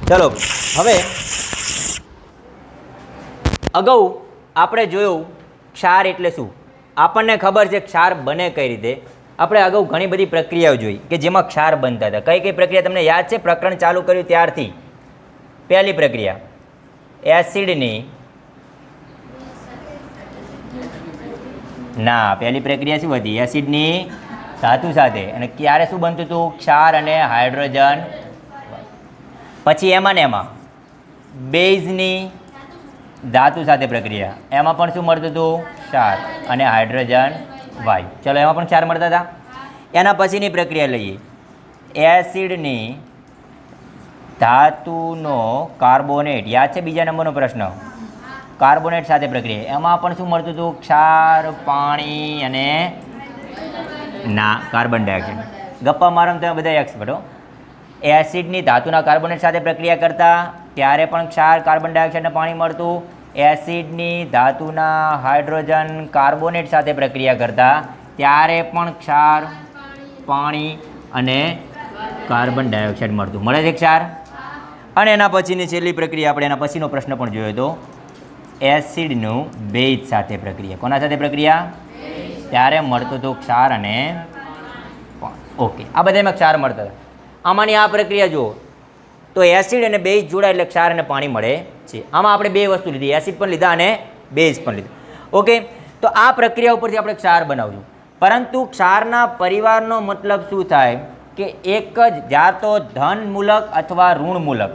ચલો હવે અગાઉ આપણે જોયું ક્ષાર એટલે શું. આપણને ખબર છે ક્ષાર બને કઈ રીતે. આપણે અગાઉ ઘણી બધી પ્રક્રિયાઓ જોઈ કે જેમાં ક્ષાર બનતા હતા. કઈ કઈ પ્રક્રિયા તમને યાદ છે? પ્રકરણ ચાલુ કર્યું ત્યારથી પહેલી પ્રક્રિયા એસિડની ના પહેલી પ્રક્રિયા શું હતી? એસિડની ધાતુ સાથે. અને ક્યારે શું બનતું હતું? ક્ષાર અને હાઇડ્રોજન. પછી એમાં ને એમાં બેઝની ધાતુ સાથે પ્રક્રિયા, એમાં પણ શું મળતું હતું? ક્ષાર અને હાઇડ્રોજન વાયુ. ચલો એમાં પણ ક્ષાર મળતા હતા. એના પછીની પ્રક્રિયા લઈએ, એસિડની ધાતુનો કાર્બોનેટ. યાદ છે બીજા નંબરનો પ્રશ્ન? કાર્બોનેટ સાથે પ્રક્રિયા, એમાં પણ શું મળતું હતું? ક્ષાર, પાણી અને ના કાર્બન ડાયોક્સાઇડ. ગપ્પા મારો તમે બધા એક્સપર્ટ હો. એસિડની ધાતુના કાર્બોનેટ સાથે પ્રક્રિયા કરતા ત્યારે પણ ક્ષાર, કાર્બન ડાયોક્સાઇડ અને પાણી મળતું. એસિડની ધાતુના હાઇડ્રોજન કાર્બોનેટ સાથે પ્રક્રિયા કરતા ત્યારે પણ ક્ષાર, પાણી અને કાર્બન ડાયોક્સાઇડ મળતું. મળે છે ક્ષાર. અને એના પછીની છેલ્લી પ્રક્રિયા, આપણે એના પછીનો પ્રશ્ન પણ જોયો હતો, એસિડનું બેઝ સાથે પ્રક્રિયા. કોના સાથે પ્રક્રિયા? ત્યારે મળતું હતું ક્ષાર અને ઓકે. આ બધામાં ક્ષાર મળતા હતા. આમાંની આ પ્રક્રિયા જુઓ તો એસિડ અને બેઝ જોડાય એટલે ક્ષાર અને પાણી મળે છે. આમાં આપણે બે વસ્તુ લીધી, એસિડ પણ લીધા અને બેઝ પણ લીધા. ઓકે, તો આ પ્રક્રિયા ઉપરથી આપણે ક્ષાર બનાવશું. પરંતુ ક્ષારના પરિવારનો મતલબ શું થાય કે એક જ જ્યાં તો ધન મૂલક અથવા ઋણ મૂલક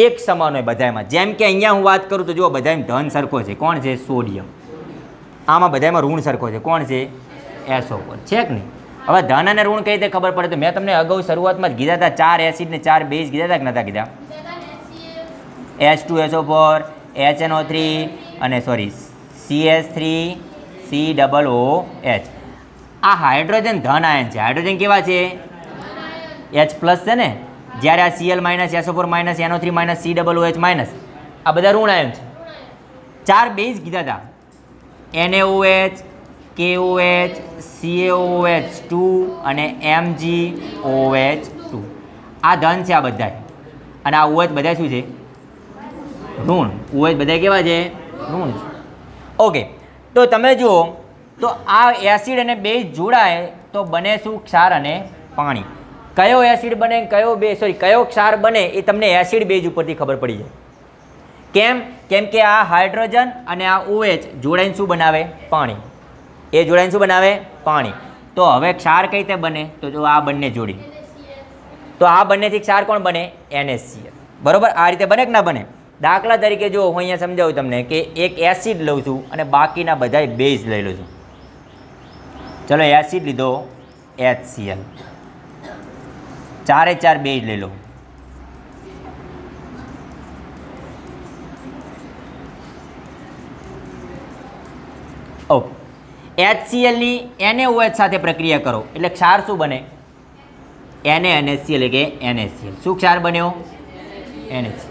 એક સમાન હોય બધામાં. જેમ કે અહીંયા હું વાત કરું તો જુઓ બધામાં ધન સરખો છે. કોણ છે? સોડિયમ. આમાં બધામાં ઋણ સરખો છે. કોણ છે? SO4 છે કે નહીં? હવે ધન અને ઋણ કઈ રીતે ખબર પડે? તો મેં તમને અગાઉ શરૂઆતમાં જ કીધા હતા, 4 એસિડ ને 4 બેઝ કીધા હતા કે નહોતા કીધા? H2SO4, HNO3 અને સોરી CH3COOH. આ હાઇડ્રોજન ધન આયન છે. હાઇડ્રોજન કેવા છે? H પ્લસ છે ને. જ્યારે આ Cl minus, SO4 minus, NO3 minus, COOH minus, આ બધા ઋણ આયન છે. 4 બેઝ કીધા હતા, NaOH, KOH, CaOH2 અને MgOH2. આ ધન છે આ બધા. અને આ OH બધા શું છે? ઋણ. OH બધા કેવા છે? ઋણ છે. ઓકે, તો તમે જુઓ તો આ એસિડ અને બેઝ જોડાય તો બને શું? ક્ષાર અને પાણી. કયો એસિડ બને, કયો કયો ક્ષાર બને એ તમને એસિડ બેઝ ઉપરથી ખબર પડી જાય. કેમ? કેમ કે આ હાઇડ્રોજન અને આ OH જોડાઈને શું બનાવે? પાણી. એ જોડાઈને શું બનાવે? પાણી. તો હવે ક્ષાર કઈ રીતે બને? તો જો આ બંને જોડી, તો આ બંનેથી ક્ષાર કોણ બને? NaCl. બરોબર. આ રીતે બને કે ના બને? દાખલા તરીકે જો હું અહીંયા સમજાવું તમને કે એક એસિડ લઉં છું અને બાકીના બધા બેઝ લઈ લઉં છું. ચલો એસિડ લીધો HCl, 4 બેઝ લઈ લો. ઓકે, HCl ની NaOH સાથે પ્રક્રિયા કરો એટલે ક્ષાર શું બને? NaNaCl કે NaCl. શું ક્ષાર બન્યો? NaCl.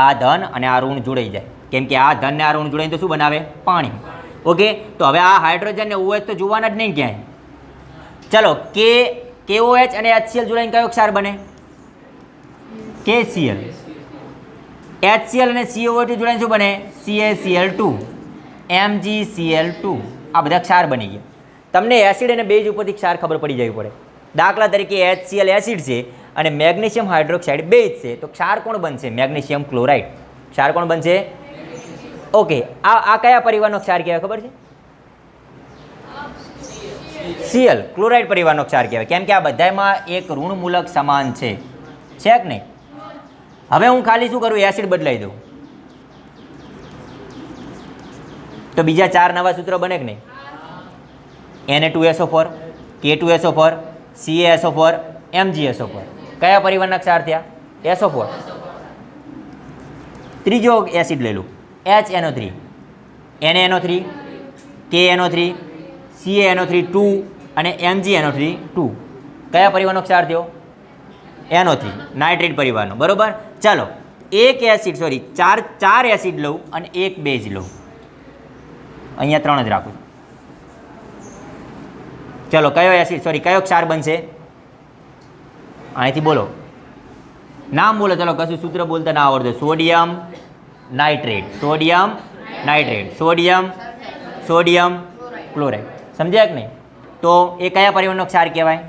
આ ધન અને આ ઋણ જોડાઈ જાય. કેમ કે આ ધન ને આ ઋણ જોડાઈને તો શું બનાવે? પાણી. ઓકે, તો હવે આ હાઇડ્રોજન ને OH તો જોવાના જ નહીં ક્યાંય. ચલો KOH અને HCl જોડાઈને કયો ક્ષાર બને? KCl. HCl અને COO2 જોડાઈને શું બને? CaCl2, MgCl2. આ બધા ક્ષાર બની ગયા. તમને એસિડ અને બેઝ ઉપરથી ક્ષાર ખબર પડી જવી પડે. દાખલા તરીકે HCl એસિડ છે અને મેગ્નેશિયમ હાઇડ્રોક્સાઇડ બેઝ છે, તો ક્ષાર કોણ બનશે? Magnesium chloride. ક્ષાર કોણ બનશે? ઓકે, આ કયા પરિવારનો ક્ષાર કહેવાય ખબર છે? Cl, ક્લોરાઇડ પરિવારનો ક્ષાર કહેવાય. કેમ કે આ બધામાં એક ઋણ મૂલક સમાન છે કે નહીં? હવે હું ખાલી શું કરું? એસિડ બદલાઈ દઉં તો બીજા 4 નવા સૂત્રો બને કે નહીં? Na2SO4, K2SO4, CaSO4, MgSO4. કયા પરિવારના ક્ષાર થયા? SO4. ત્રીજો એસિડ લઈ લઉં, HNO3, NaNO3, KNO3, CaNO3 2 અને MgNO3 2. કયા પરિવારનો ક્ષાર થયો? NO3, નાઇટ્રેટ પરિવારનો. બરોબર. ચાલો એક એસિડ ચાર એસિડ લઉં અને એક બેઝ લઉં. અહીંયા 3 જ રાખું. ચલો કયો એસિડ કયો ક્ષાર બનશે? અહીંથી બોલો. નામ બોલો, ચલો કશું સૂત્ર બોલતા ના આવડતું. Sodium nitrate, sodium nitrate, sodium chloride. સમજ્યા કે નહીં? તો એ કયા પરિવારનો ક્ષાર કહેવાય?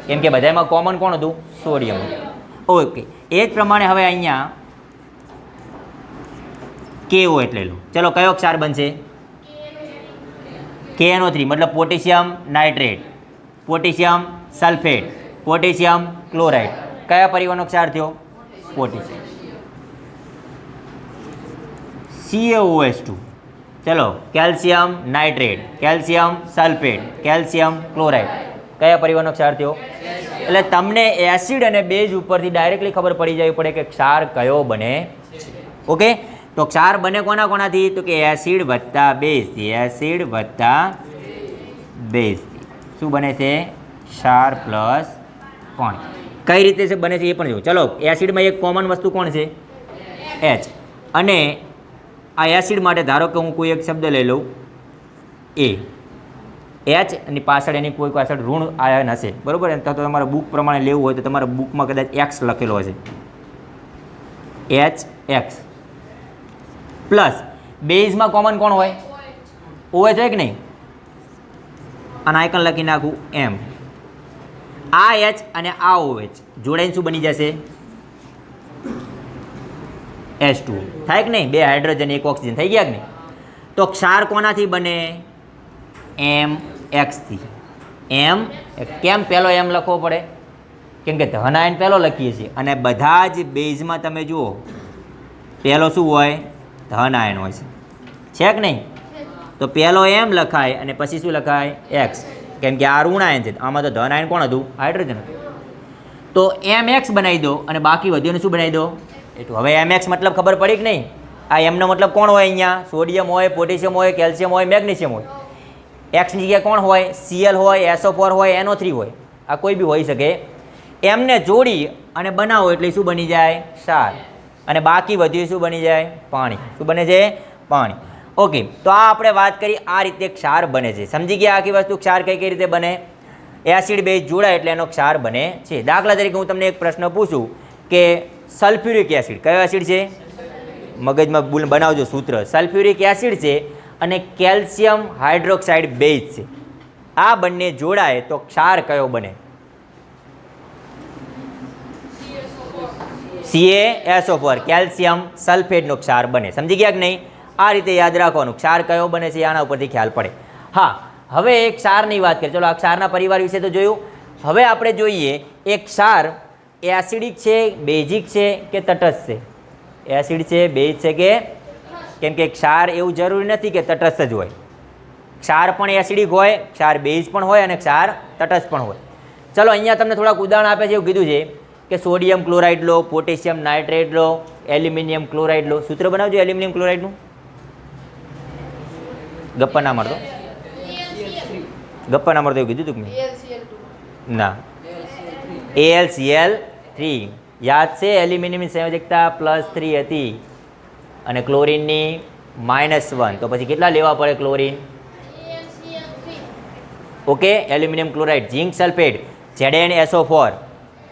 કેમ કે બધામાં કોમન કોણ હતું? સોડિયમ. ઓકે, એ જ પ્રમાણે હવે અહીંયા KO એટલે લો. ચલો કયો ક્ષાર બનશે? KNO3 મતલબ potassium nitrate, potassium sulphate, potassium chloride. કયા પરિવારનો ક્ષાર થયો? પોટેશિયમ. CaOH2. ચલો calcium nitrate, calcium sulphate, calcium chloride. કયા પરિવારનો ક્ષાર થયો? એટલે તમને એસિડ અને બેઝ ઉપરથી ડાયરેક્ટલી ખબર પડી જવી પડે કે ક્ષાર કયો બને. ઓકે, તો ક્ષાર બને કોના કોનાથી? તો કે એસિડ વત્તા બેઝથી, એસિડ વત્તા બેઝથી. શું બને છે? ક્ષાર પ્લસ પાણી. કઈ રીતે બને છે એ પણ જોયું. ચલો એસિડમાં એક કોમન વસ્તુ કોણ છે? H. અને આ એસિડ માટે ધારો કે હું કોઈ એક શબ્દ લઈ લઉં A, H અને પાછળ એની કોઈ પાછળ ઋણ આયન હશે, બરાબર? તો તમારે બુક પ્રમાણે લેવું હોય તો તમારા બુકમાં કદાચ X લખેલો હશે, HX. પ્લસ બેઝમાં કોમન કોણ હોય? OH હોય કે નહીં? અને આઇકન લખી નાખું M. આ H અને આ OH જોડાઈને શું બની જશે? H2 થાય કે નહીં? બે હાઇડ્રોજન એક ઓક્સિજન થઈ ગયા કે નહીં? તો ક્ષાર કોનાથી બને? MX થી. M કેમ પહેલો M લખવો પડે? કેમ કે ધન આયન પહેલો લખીએ છીએ અને બધા જ બેઝમાં તમે જુઓ પહેલો શું હોય? ધન આયન હોય છે કે નહીં? તો પહેલો M લખાય અને પછી શું લખાય? X. કેમ કે આ ઋણ આયન છે, આમાં તો ધન આયન કોણ હતું? હાઇડ્રોજન. તો MX બનાવી દો અને બાકી વધ્યોને શું બનાવી દો? એટલું. હવે MX મતલબ ખબર પડી કે નહીં? આ એમનો મતલબ કોણ હોય? અહીંયા સોડિયમ હોય, પોટેશિયમ હોય, કેલ્શિયમ હોય, મેગ્નેશિયમ હોય. એક્સની જગ્યાએ કોણ હોય? Cl હોય, SO4 હોય, NO3 હોય. આ કોઈ બી હોઈ શકે. એમને જોડી અને બનાવો એટલે શું બની જાય? ક્ષાર. અને બાકી વધ્યું શું બની જાય? પાણી. શું બને છે? પાણી. ઓકે, તો આ આપણે વાત કરી આ રીતે ક્ષાર બને છે. સમજી ગયા આખી વસ્તુ? ક્ષાર કઈ કઈ રીતે બને? એસિડ બેઝ જોડાય એટલે એનો ક્ષાર બને છે. દાખલા તરીકે હું તમને એક પ્રશ્ન પૂછું કે સલ્ફ્યુરિક એસિડ કયો એસિડ છે? મગજમાં બનાવજો સૂત્ર. સલ્ફ્યુરિક એસિડ છે અને કેલ્શિયમ હાઇડ્રોક્સાઇડ બેઝ છે. આ બંને જોડાય તો ક્ષાર કયો બને? CaSO4 કેલ્શિયમ સલ્ફેટનો ક્ષાર બને. સમજી ગયા કે નહીં? આ રીતે યાદ રાખવાનું. ક્ષાર કયો બને છે આના ઉપરથી ખ્યાલ પડે. હા, હવે એક ક્ષારની વાત કરીએ. ચલો આ ક્ષારના પરિવાર વિશે તો જોયું. હવે આપણે જોઈએ એક ક્ષાર એસિડિક છે, બેઝિક છે કે તટસ્થ છે? એસિડ છે, બેઝ છે કે? કેમ કે ક્ષાર એવું જરૂરી નથી કે તટસ્થ જ હોય. ક્ષાર પણ એસિડિક હોય, ક્ષાર બેઝ પણ હોય અને ક્ષાર તટસ્થ પણ હોય. ચલો અહીંયા તમને થોડાક ઉદાહરણ આપે છે. એવું કીધું છે કે સોડિયમ ક્લોરાઇડ લો, પોટેશિયમ નાઇટ્રેટ લો, એલ્યુમિનિયમ ક્લોરાઇડ લો. સૂત્ર બનાવજો એલ્યુમિનિયમ ક્લોરાઇડનું. ગપ્પા ના મારતો, ગપ્પા ના મારતો એવું કીધું તું મેં? ના, AlCl3. યાદ છે? એલ્યુમિનિયમની સંયોજકતા +3 હતી અને ક્લોરીનની -1. તો પછી કેટલા લેવા પડે chlorine? Okay, aluminium chloride, zinc sulphate ZnSO4,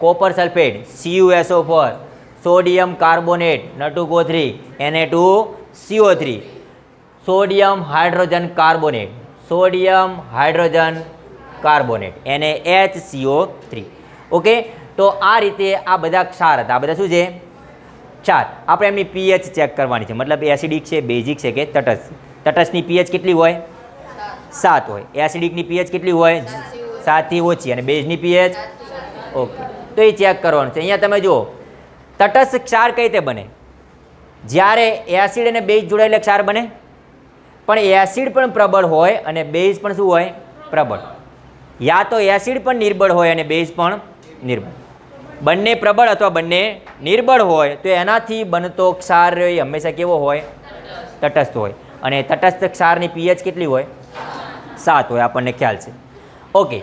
copper sulphate CuSO4, sodium carbonate N2CO3 Na2CO3, sodium hydrogen carbonate, sodium hydrogen carbonate NaHCO3. Okay, તો આ રીતે આ બધા ક્ષાર હતા. આ બધા શું છે? ક્ષાર. આપણે એમની pH ચેક કરવાની છે. મતલબ એસિડિક છે, બેઝિક છે કે તટસ્થ? તટસ્થની pH કેટલી હોય? 7 હોય. એસિડિકની pH કેટલી હોય? 7 થી ઓછી. અને બેઝની pH? ઓકે, તો એ ચેક કરવાનું છે. અહીંયા તમે જુઓ તટસ્થ ક્ષાર કઈ રીતે બને? જ્યારે એસિડ અને બેઝ જોડાય એટલે ક્ષાર બને. પણ એસિડ પણ પ્રબળ હોય અને બેઝ પણ શું હોય? પ્રબળ. યા તો એસિડ પણ નિર્બળ હોય અને બેઝ પણ નિર્બળ. બંને પ્રબળ અથવા બંને નિર્બળ હોય તો એનાથી બનતો ક્ષાર હંમેશા કેવો હોય? તટસ્થ હોય. અને તટસ્થ ક્ષારની pH કેટલી હોય? 7 હોય. આપણને ખ્યાલ છે. ઓકે,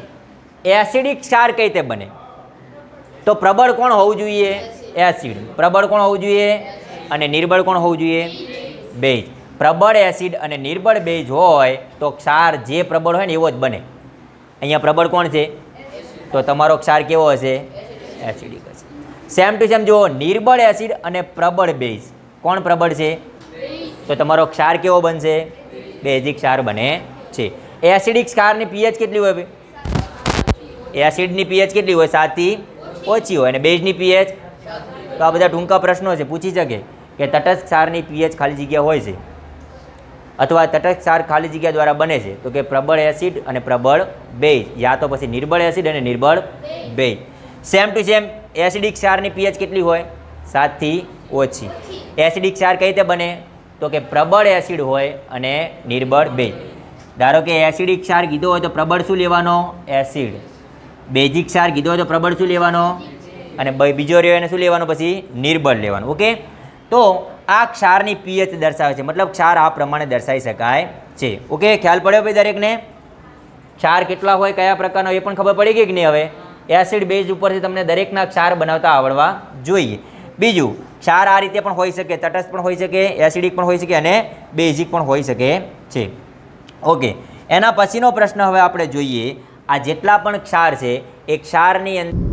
એસિડિક ક્ષાર કઈ રીતે બને? તો પ્રબળ કોણ હોવું જોઈએ? એસિડ. પ્રબળ કોણ હોવું જોઈએ? અને નિર્બળ કોણ હોવું જોઈએ? બેઝ. પ્રબળ એસિડ અને નિર્બળ બેઝ હોય તો ક્ષાર જે પ્રબળ હોય ને એવો જ બને. અહીંયા પ્રબળ કોણ છે? તો તમારો ક્ષાર કેવો હશે? એસિડિક હશે. સેમ ટુ સેમ જુઓ, નિર્બળ એસિડ અને પ્રબળ બેઝ. કોણ પ્રબળ છે? તો તમારો ક્ષાર કેવો બનશે? બેઝિક ક્ષાર બને છે. એસિડિક ક્ષારની પીએચ કેટલી હોય ભાઈ? એસિડની પીએચ કેટલી હોય? 7 થી ઓછી હોય. અને બેઝની પીએચ? તો આ બધા ટૂંકા પ્રશ્નો છે, પૂછી શકે કે તટસ્થ ક્ષારની પીએચ ખાલી જગ્યા હોય છે અથવા તટસ્થ ક્ષાર ખાલી જગ્યા દ્વારા બને છે, તો કે પ્રબળ એસિડ અને પ્રબળ બેઝ, યા તો પછી નિર્બળ એસિડ અને નિર્બળ base. Same to same acidic ક્ષારની પીએચ કેટલી હોય? 7 થી ઓછી. એસિડિક ક્ષાર કઈ રીતે બને? તો કે પ્રબળ એસિડ હોય અને નિર્બળ બેઝ. ધારો કે એસિડિક ક્ષાર કીધો હોય તો પ્રબળ શું લેવાનો? એસિડ. બેઝિક ક્ષાર કીધો હોય તો પ્રબળ શું લેવાનો? અને બીજો રહ્યો એને શું લેવાનું? પછી નિર્બળ લેવાનું. ઓકે, તો આ ક્ષારની પીએચ દર્શાવે છે, મતલબ ક્ષાર આ પ્રમાણે દર્શાવી શકાય છે. ઓકે, ખ્યાલ પડ્યો ભાઈ દરેકને? ક્ષાર કેટલા હોય, કયા પ્રકારનો, એ પણ ખબર પડી ગઈ કે નહીં? હવે એસિડ બેઝ ઉપરથી તમને દરેકના ક્ષાર બનાવતા આવડવા જોઈએ. બીજું, ક્ષાર આ રીતે પણ હોઈ શકે, તટસ્થ પણ હોઈ શકે, એસિડિક પણ હોઈ શકે અને બેઝિક પણ હોઈ શકે છે. ઓકે, એના પછીનો પ્રશ્ન હવે આપણે જોઈએ. આ જેટલા પણ ક્ષાર છે એ ક્ષારની અંદર